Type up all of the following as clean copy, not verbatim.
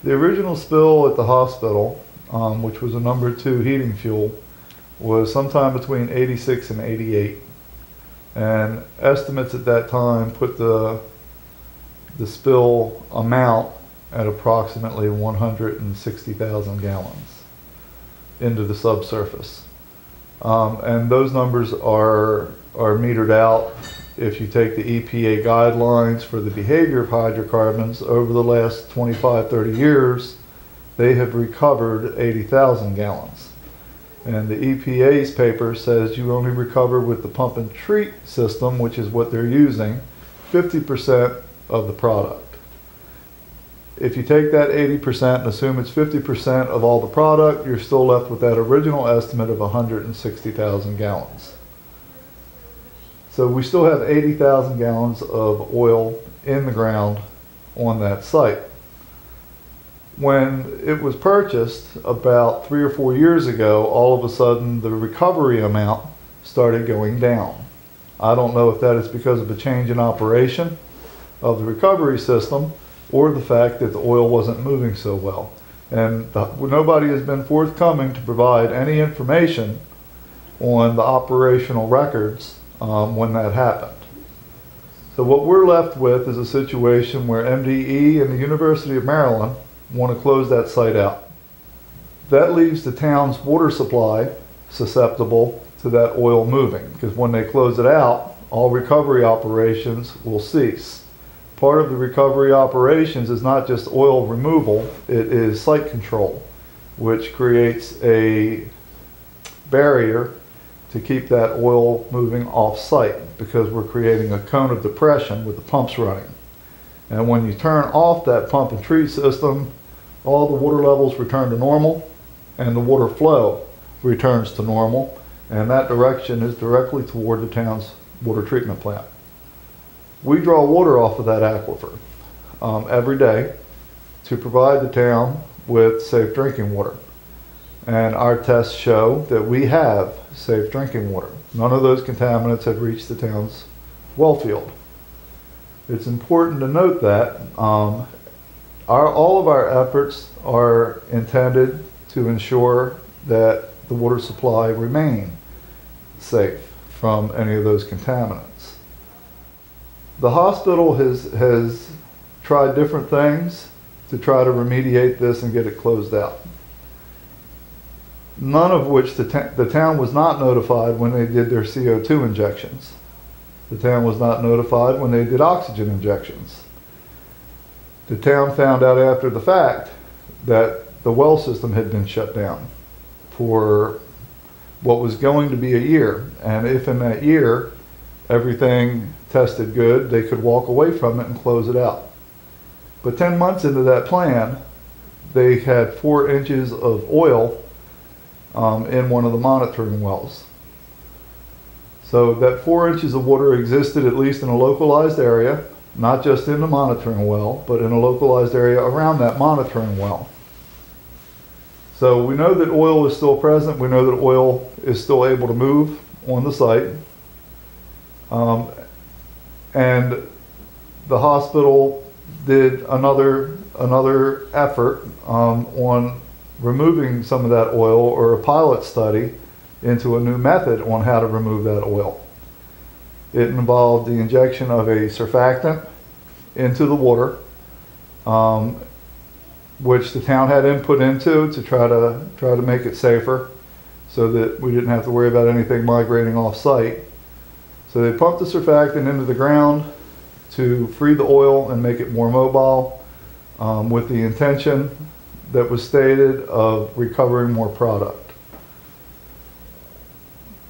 The original spill at the hospital, which was a #2 heating fuel, was sometime between 86 and 88. And estimates at that time put the spill amount at approximately 160,000 gallons into the subsurface. And those numbers are metered out if you take the EPA guidelines for the behavior of hydrocarbons over the last 25, 30 years, they have recovered 80,000 gallons. And the EPA's paper says you only recover with the pump and treat system, which is what they're using, 50% of the product. If you take that 80% and assume it's 50% of all the product, you're still left with that original estimate of 160,000 gallons. So we still have 80,000 gallons of oil in the ground on that site. When it was purchased about 3 or 4 years ago, all of a sudden the recovery amount started going down. I don't know if that is because of a change in operation of the recovery system or the fact that the oil wasn't moving so well. And nobody has been forthcoming to provide any information on the operational records when that happened. So what we're left with is a situation where MDE and the University of Maryland want to close that site out. That leaves the town's water supply susceptible to that oil moving, because when they close it out, all recovery operations will cease. Part of the recovery operations is not just oil removal, it is site control, which creates a barrier to keep that oil moving off site, because we're creating a cone of depression with the pumps running. And when you turn off that pump and treat system, all the water levels return to normal and the water flow returns to normal, and that direction is directly toward the town's water treatment plant. We draw water off of that aquifer every day to provide the town with safe drinking water. And our tests show that we have safe drinking water. None of those contaminants have reached the town's well field. It's important to note that all of our efforts are intended to ensure that the water supply remain safe from any of those contaminants. The hospital has tried different things to try to remediate this and get it closed out. None of which the town was not notified when they did their CO2 injections. The town was not notified when they did oxygen injections. The town found out after the fact that the well system had been shut down for what was going to be a year. And if in that year everything tested good, they could walk away from it and close it out. But 10 months into that plan, they had 4 inches of oil in one of the monitoring wells. So that 4 inches of water existed at least in a localized area, not just in the monitoring well, but in a localized area around that monitoring well. So we know that oil is still present. We know that oil is still able to move on the site. And the hospital did another effort on removing some of that oil, or a pilot study into a new method on how to remove that oil. It involved the injection of a surfactant into the water, which the town had input into to try to make it safer, so that we didn't have to worry about anything migrating off site. So they pumped the surfactant into the ground to free the oil and make it more mobile, with the intention that was stated of recovering more product.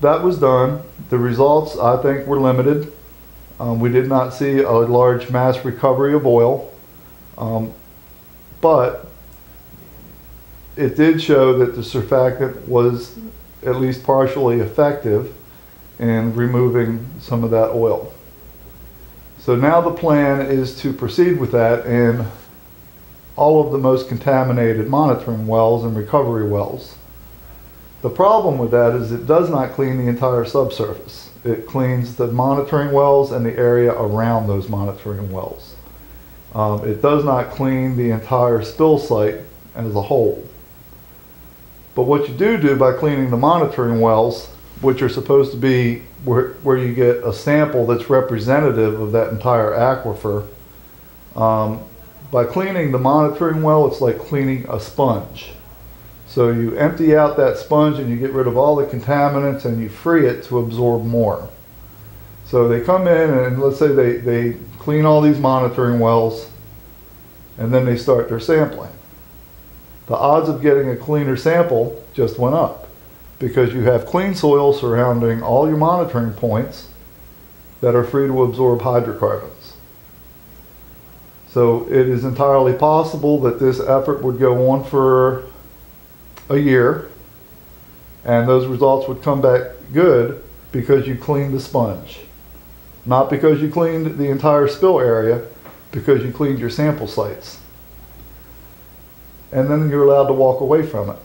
That was done. The results, I think, were limited. We did not see a large mass recovery of oil, but it did show that the surfactant was at least partially effective in removing some of that oil. So now the plan is to proceed with that in all of the most contaminated monitoring wells and recovery wells. The problem with that is it does not clean the entire subsurface. It cleans the monitoring wells and the area around those monitoring wells. It does not clean the entire spill site as a whole. But what you do by cleaning the monitoring wells, which are supposed to be where you get a sample that's representative of that entire aquifer, by cleaning the monitoring well, it's like cleaning a sponge. So you empty out that sponge and you get rid of all the contaminants and you free it to absorb more. So they come in and let's say they clean all these monitoring wells and then they start their sampling. The odds of getting a cleaner sample just went up because you have clean soil surrounding all your monitoring points that are free to absorb hydrocarbons. So it is entirely possible that this effort would go on for a year and those results would come back good because you cleaned the sponge. Not because you cleaned the entire spill area, because you cleaned your sample sites. And then you're allowed to walk away from it.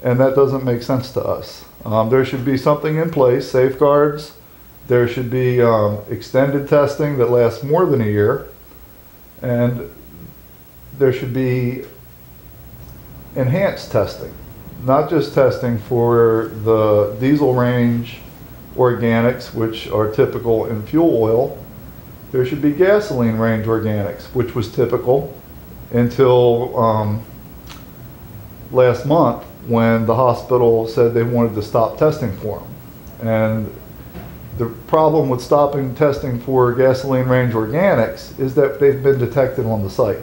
And that doesn't make sense to us. There should be something in place, safeguards. There should be extended testing that lasts more than a year. And there should be enhanced testing. Not just testing for the diesel range organics, which are typical in fuel oil. There should be gasoline range organics, which was typical until last month when the hospital said they wanted to stop testing for them. And the problem with stopping testing for gasoline range organics is that they've been detected on the site.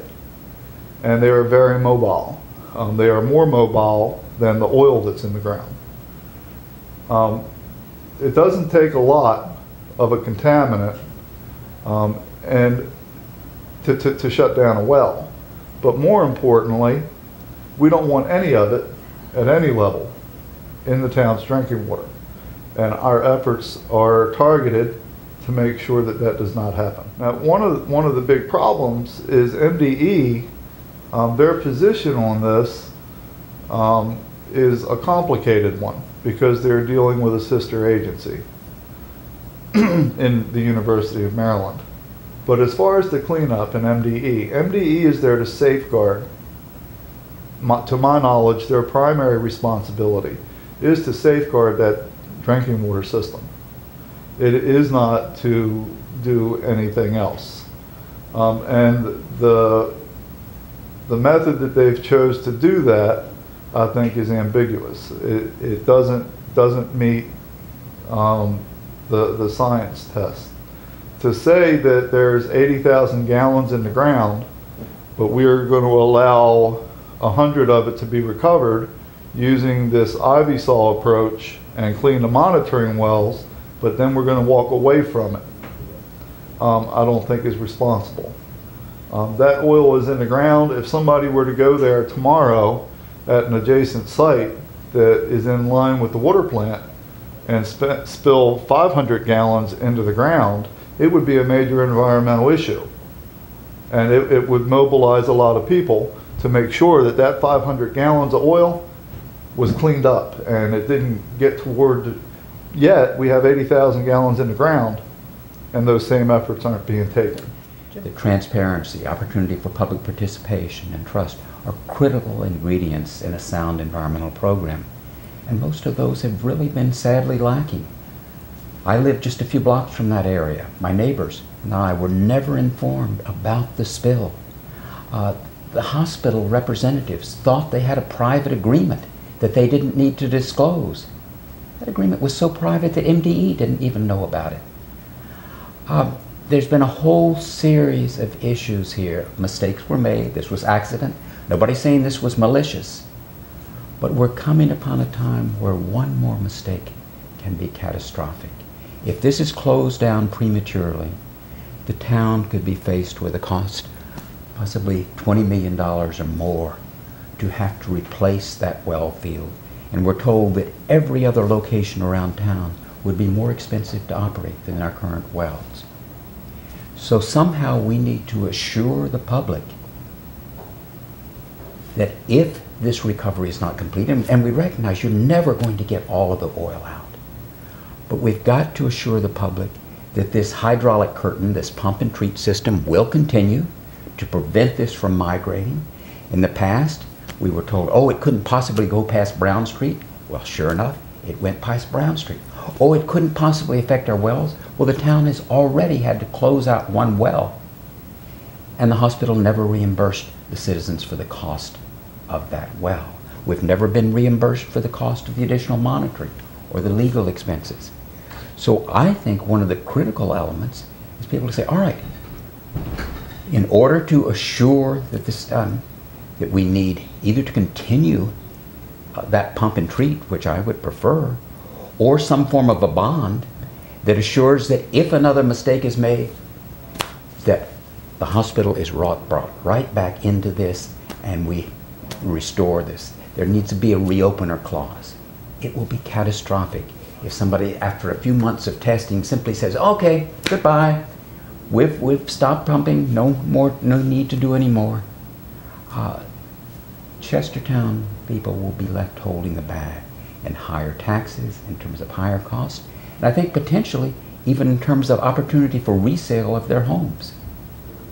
And they are very mobile. They are more mobile than the oil that's in the ground. It doesn't take a lot of a contaminant and to shut down a well. But more importantly, we don't want any of it at any level in the town's drinking water. And our efforts are targeted to make sure that that does not happen. Now, one of the big problems is MDE, their position on this is a complicated one because they're dealing with a sister agency in the University of Maryland. But as far as the cleanup and MDE is there to safeguard. To my knowledge, their primary responsibility is to safeguard that drinking water system. It is not to do anything else. And the method that they've chose to do that, I think, is ambiguous. It doesn't meet the science test. To say that there's 80,000 gallons in the ground, but we are going to allow 100 of it to be recovered using this Ivy-Sol approach and clean the monitoring wells, but then we're going to walk away from it, I don't think is responsible. That oil is in the ground. If somebody were to go there tomorrow at an adjacent site that is in line with the water plant and spill 500 gallons into the ground, it would be a major environmental issue. And it would mobilize a lot of people to make sure that that 500 gallons of oil was cleaned up and it didn't get toward, yet we have 80,000 gallons in the ground and those same efforts aren't being taken. The transparency, opportunity for public participation, and trust are critical ingredients in a sound environmental program. And most of those have really been sadly lacking. I live just a few blocks from that area. My neighbors and I were never informed about the spill. The hospital representatives thought they had a private agreement that they didn't need to disclose. That agreement was so private that MDE didn't even know about it. There's been a whole series of issues here. Mistakes were made. This was accident. Nobody's saying this was malicious. But we're coming upon a time where one more mistake can be catastrophic. If this is closed down prematurely, the town could be faced with a cost possibly $20 million or more to have to replace that well field. And we're told that every other location around town would be more expensive to operate than our current wells. So somehow we need to assure the public that if this recovery is not complete, and we recognize you're never going to get all of the oil out, but we've got to assure the public that this hydraulic curtain, this pump and treat system will continue to prevent this from migrating. In the past, we were told, oh, it couldn't possibly go past Brown Street. Well, sure enough, it went past Brown Street. Oh, it couldn't possibly affect our wells. Well, the town has already had to close out one well, and the hospital never reimbursed the citizens for the cost of that well. We've never been reimbursed for the cost of the additional monitoring or the legal expenses. So I think one of the critical elements is people to say, all right, in order to assure that this is done, that we need either to continue that pump and treat, which I would prefer, or some form of a bond that assures that if another mistake is made, that the hospital is brought right back into this and we restore this. There needs to be a reopener clause. It will be catastrophic if somebody, after a few months of testing, simply says, okay, goodbye, we've stopped pumping, no need to do any more. Chestertown people will be left holding the bag, and higher taxes in terms of higher costs, and I think potentially even in terms of opportunity for resale of their homes.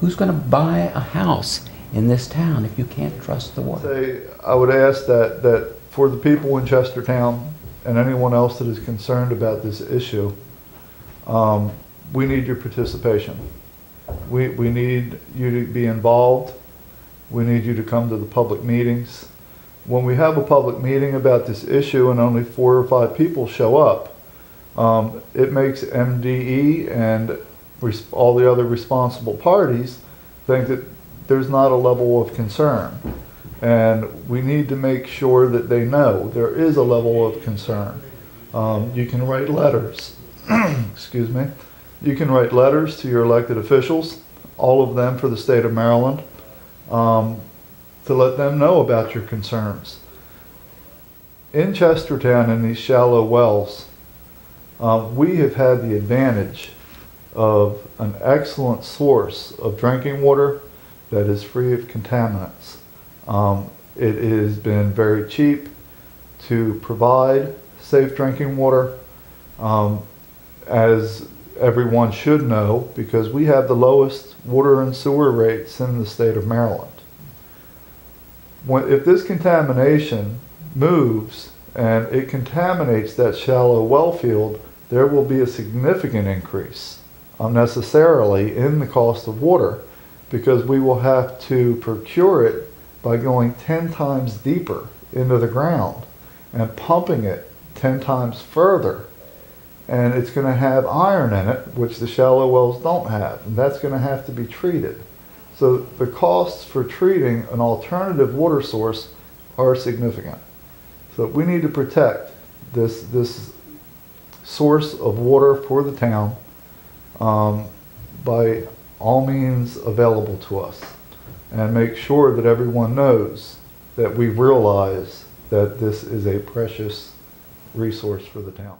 Who's going to buy a house in this town if you can't trust the water? I would ask that for the people in Chestertown and anyone else that is concerned about this issue, we need your participation. We need you to be involved. We need you to come to the public meetings. When we have a public meeting about this issue and only 4 or 5 people show up, it makes MDE and all the other responsible parties think that there's not a level of concern. And we need to make sure that they know there is a level of concern. You can write letters, excuse me. You can write letters to your elected officials, all of them for the state of Maryland, to let them know about your concerns. In Chestertown, in these shallow wells, we have had the advantage of an excellent source of drinking water that is free of contaminants. It has been very cheap to provide safe drinking water, as everyone should know, because we have the lowest water and sewer rates in the state of Maryland. If this contamination moves and it contaminates that shallow well field, there will be a significant increase unnecessarily in the cost of water, because we will have to procure it by going 10 times deeper into the ground and pumping it 10 times further. And it's going to have iron in it, which the shallow wells don't have, and that's going to have to be treated. So the costs for treating an alternative water source are significant. So we need to protect this source of water for the town by all means available to us, and make sure that everyone knows that we realize that this is a precious resource for the town.